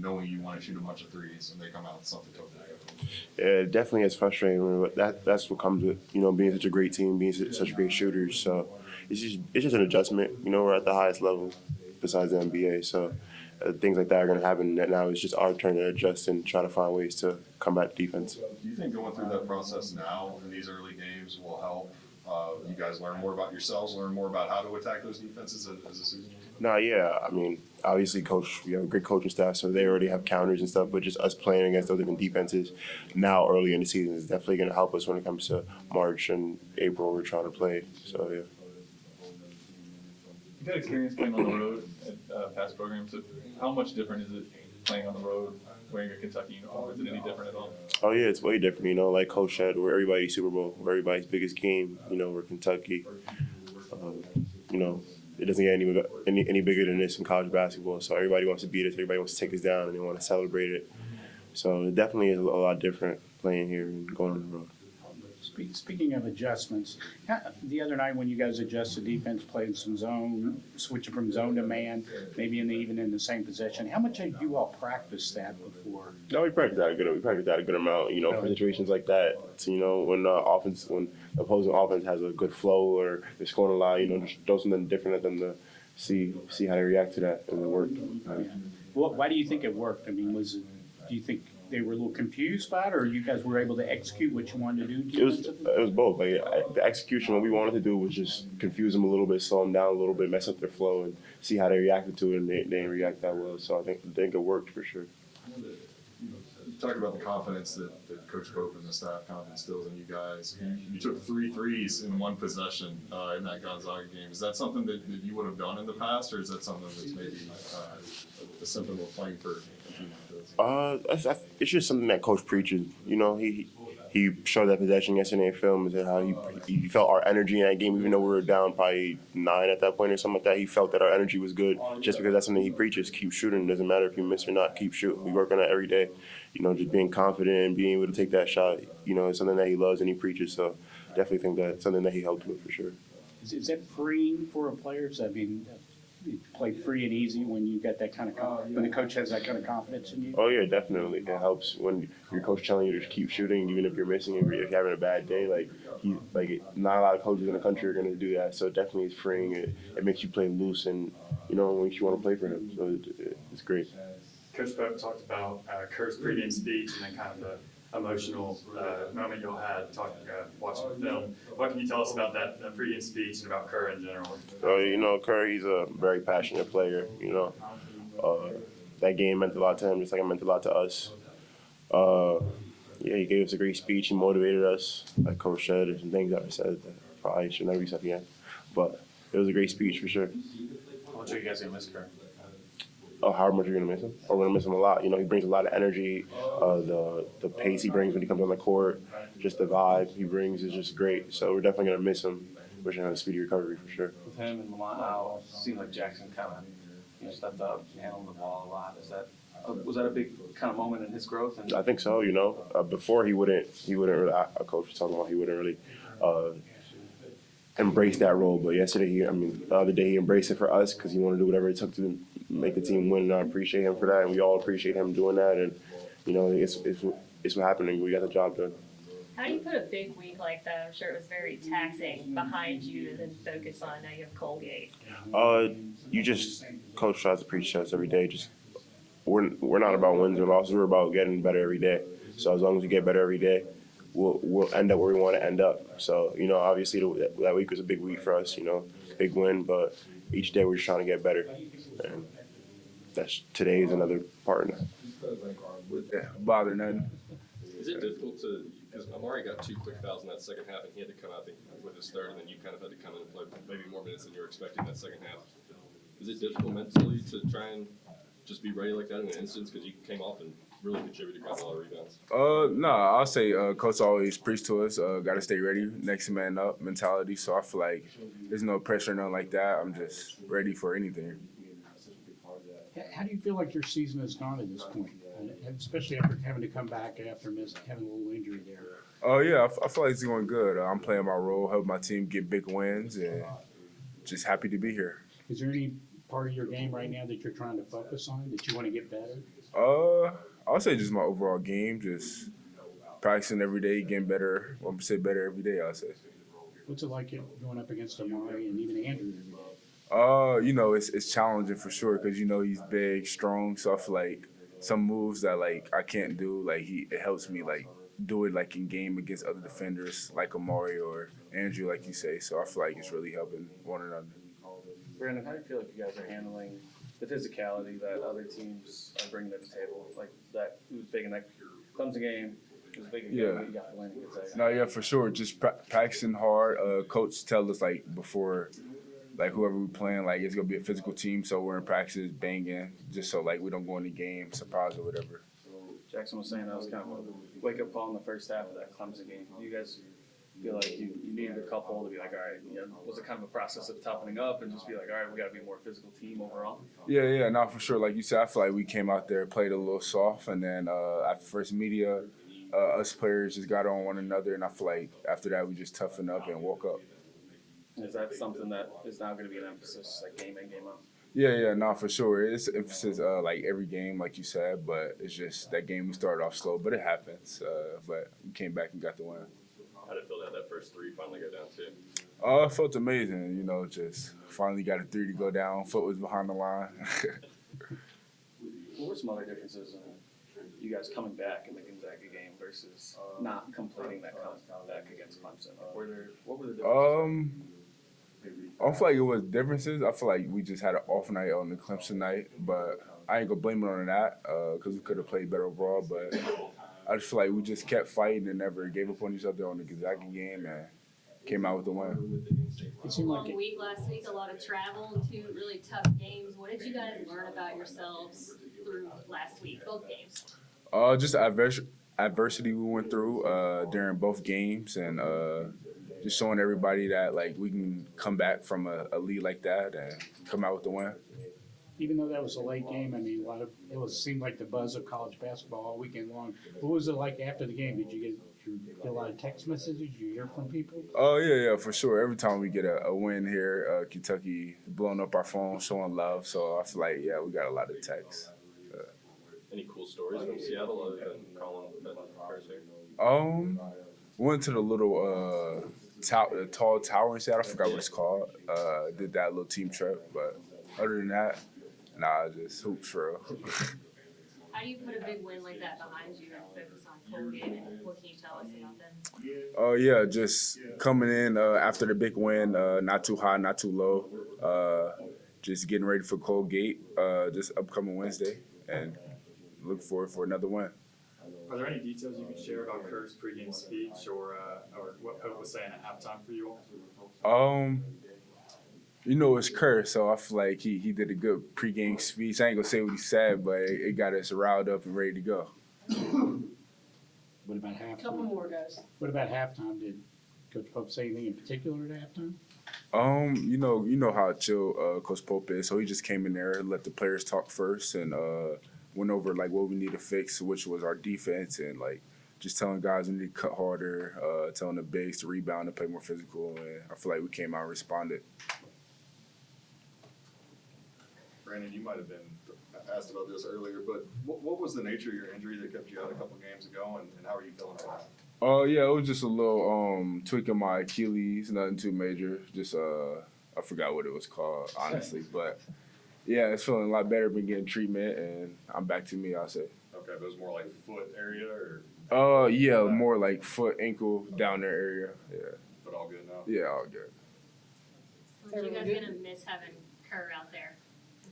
knowing you want to shoot a bunch of threes and they come out with something totally different? Yeah, it definitely is frustrating. But that's what comes with being such a great team, being such great shooters. So it's just an adjustment. We're at the highest level besides the NBA. So things like that are going to happen. Now it's just our turn to adjust and try to find ways to combat defense. Do you think going through that process now in these early games will help you guys learn more about yourselves, learn more about how to attack those defenses as a season? No, yeah. I mean, obviously, we have a great coaching staff, so they already have counters and stuff. But just us playing against those different defenses now, early in the season, is definitely going to help us when it comes to March and April. We're trying to play, so yeah. You've had experience playing on the road at past programs. So how much different is it playing on the road, wearing a Kentucky uniform? Is it any different at all? Oh yeah, it's way different. Like Coach said, we're everybody's Super Bowl. We're everybody's biggest game. We're Kentucky. It doesn't get any bigger than this in college basketball. So everybody wants to beat us. Everybody wants to take us down, and they want to celebrate it. So it definitely is a lot different playing here and going on the road. Speaking of adjustments, the other night when you guys adjusted defense, played some zone, switching from zone to man, maybe even in the same possession, how much have you all practiced that before? No, we practice that a good amount. For situations like that. So, when the opposing offense has a good flow or they're scoring a lot, just throw something different at them to see how they react to that, and it worked. Well, why do you think it worked? I mean, do you think they were a little confused by it, or you guys were able to execute what you wanted to do? It was both. The execution, what we wanted to do was just confuse them a little bit, slow them down a little bit, mess up their flow, and see how they reacted to it, and they didn't react that well. So I think it worked for sure. You talked about the confidence that Coach Pope and the staff kind of instills in you guys. You took 3 threes in one possession in that Gonzaga game. Is that something that you would have done in the past, or is that something that's maybe a symptom of playing for a team like this? It's just something that Coach preaches. He showed that possession yesterday in film and said how he felt our energy in that game, even though we were down probably 9 at that point or something like that. He felt that our energy was good just because that's something he preaches. Keep shooting. Doesn't matter if you miss or not. Keep shooting. We work on that every day. Just being confident and being able to take that shot, is something that he loves and he preaches. So definitely think that's something that he helped with for sure. Is that freeing for a player? I mean, you play free and easy when you got that kind of when the coach has that kind of confidence in you? Oh yeah, definitely. It helps when your coach telling you to keep shooting, even if you're missing, if you're having a bad day. Not a lot of coaches in the country are going to do that. So definitely it's freeing. It makes you play loose, and it makes you want to play for him. So it's great. Coach Pope talked about Kerr's pregame speech and then kind of the emotional moment y'all had watching the film. What can you tell us about that pregame speech and about Kerr in general? Kerr, he's a very passionate player. That game meant a lot to him, just like it meant a lot to us. He gave us a great speech. He motivated us. Like Coach said, there's some things that I said that probably should never be said again. But it was a great speech for sure. How much are you guys going to miss Kerr? Oh, how much are you going to miss him? We're going to miss him a lot. He brings a lot of energy. The pace he brings when he comes on the court, just the vibe he brings is just great. So we're definitely going to miss him. Wishing him a speedy recovery for sure. With him and Lamont, it seemed like Jackson kind of stepped up, handled the ball a lot. Was that a big kind of moment in his growth? I think so. Before he wouldn't really. Our coach was talking about he wouldn't really embrace that role. But yesterday, the other day, he embraced it for us because he wanted to do whatever it took to make the team win. And I appreciate him for that, and we all appreciate him doing that. And it's what happened, and we got the job done. How do you put a big week like that? I'm sure it was very taxing behind you and then focus on now you have Colgate. Coach tries to preach to us every day. We're not about wins or losses. We're about getting better every day. So as long as we get better every day, we'll end up where we want to end up. So obviously that week was a big week for us. Big win, but each day we're just trying to get better, and today is another part of that. Yeah, bother nothing. Is it difficult because Amari got 2 quick fouls in that second half, and he had to come out, I think, with his third, and then you kind of had to come in and play maybe more minutes than you were expecting that second half. Is it difficult mentally to try and just be ready like that in an instance because you came off and really contributed, got a lot of rebounds? No, I'll say Coach always preached to us, got to stay ready, next man up mentality. So I feel like there's no pressure, nothing like that. I'm just ready for anything. How do you feel like your season has gone at this point, especially after having to come back after having a little injury there? Oh, yeah, I feel like it's going good. I'm playing my role, helping my team get big wins, and just happy to be here. Is there any part of your game right now that you're trying to focus on, that you want to get better? I'll say just my overall game, just practicing every day, getting better. I'm say better every day. I'll say. What's it like going up against Amari and even Andrew every day? It's challenging for sure because he's big, strong. So I feel like some moves that like I can't do, like it helps me like do it like in game against other defenders like Amari or Andrew, like you say. So I feel like it's really helping one another. Brandon, how do you feel like you guys are handling the physicality that other teams are bringing to the table? Like that, it was big in that Clemson game. It was big in Yeah. you got the win against that. No, yeah, for sure. Just practicing hard. Coach tell us like before, like whoever we playing, like it's gonna be a physical team. So we're in practice banging, just so like we don't go in the game surprised or whatever. Jackson was saying that was kind of a wake up call in the first half of that Clemson game. You guys feel like you needed a couple to be like, all right, was it kind of a process of toughening up and just be like, all right, we got to be a more physical team overall? Yeah, no, for sure. Like you said, I feel like we came out there, played a little soft, and then after first media, us players just got on one another, and I feel like after that we just toughened up and woke up. Is that something that is now going to be an emphasis, like game in, game out? Yeah, no, for sure. It's emphasis like every game, like you said, but it's just that game we started off slow, but it happens. But we came back and got the win. How did it feel to have that first three finally go down too? It felt amazing, just finally got a three to go down. Foot was behind the line. What were some other differences in you guys coming back in the Gonzaga game versus not completing that comeback against Clemson? What were the differences? I don't feel like it was differences. I feel like we just had an off night on the Clemson night, but I ain't gonna blame it on that because we could have played better overall. But I just feel like we just kept fighting and never gave up on each other on the Gonzaga game and came out with the win. It seemed like Long week last week, a lot of travel and two really tough games. What did you guys learn about yourselves through last week, both games? Just adversity we went through during both games and just showing everybody that like we can come back from a lead like that and come out with the win. even though that was a late game, I mean, seemed like the buzz of college basketball all weekend long. What was it like after the game? Did you get a lot of text messages? Did you hear from people? Oh, yeah, for sure. Every time we get a win here, Kentucky blowing up our phone, showing love. So I feel like, yeah, we got a lot of texts. Any cool stories from Seattle other than Colin that occurs here? Went to the little tall tower in Seattle. I forgot what it's called. Did that little team trip, but other than that, nah, just hoops for real. How do you put a big win like that behind you and focus on Colgate, and what can you tell us about them? Oh, yeah, just coming in after the big win, not too high, not too low. Just getting ready for Colgate this upcoming Wednesday, and look forward for another win. Are there any details you could share about Kerr's pregame speech or what Pope was saying at halftime for you all? It's Kerr, so I feel like he did a good pregame speech. I ain't gonna say what he said, but it got us riled up and ready to go. What about halftime? Couple more, guys. What about halftime? Did Coach Pope say anything in particular at halftime? You know how chill Coach Pope is, so he just came in there, let the players talk first, and went over like what we need to fix, which was our defense, and like just telling guys we need to cut harder, telling the bigs to rebound and play more physical, and I feel like we came out and responded. Brandon, you might have been asked about this earlier, but what was the nature of your injury that kept you out a couple games ago, and how are you feeling right now? Oh, yeah, it was just a little tweaking my Achilles, nothing too major. Just I forgot what it was called, honestly, but yeah, it's feeling a lot better. Been getting treatment, and I'm back to me, I'll say. Okay, but it was more like foot area, or? Yeah, more like foot, ankle, down there area. Yeah. But all good now? Yeah, all good. Are you guys gonna miss having Kerr out there?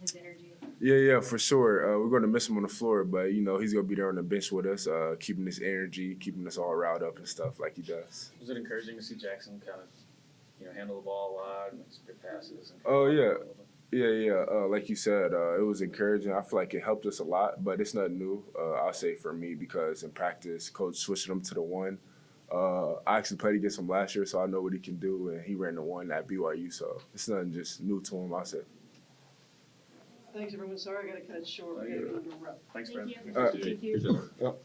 His energy. Yeah, for sure. We're going to miss him on the floor, but, he's going to be there on the bench with us, keeping his energy, keeping us all riled up and stuff like he does. Was it encouraging to see Jackson kind of, handle the ball a lot and make some good passes? Oh, yeah. Yeah. Like you said, it was encouraging. I feel like it helped us a lot, but it's nothing new, I'll say, for me, because in practice, Coach switched him to the one. I actually played against him last year, so I know what he can do, and he ran the one at BYU, so it's nothing just new to him, I'll say. Thanks, everyone. Sorry, I got to cut it short. We got to go to a rep. Thanks, Thank Brandon. you. All right. Thank you. Yep.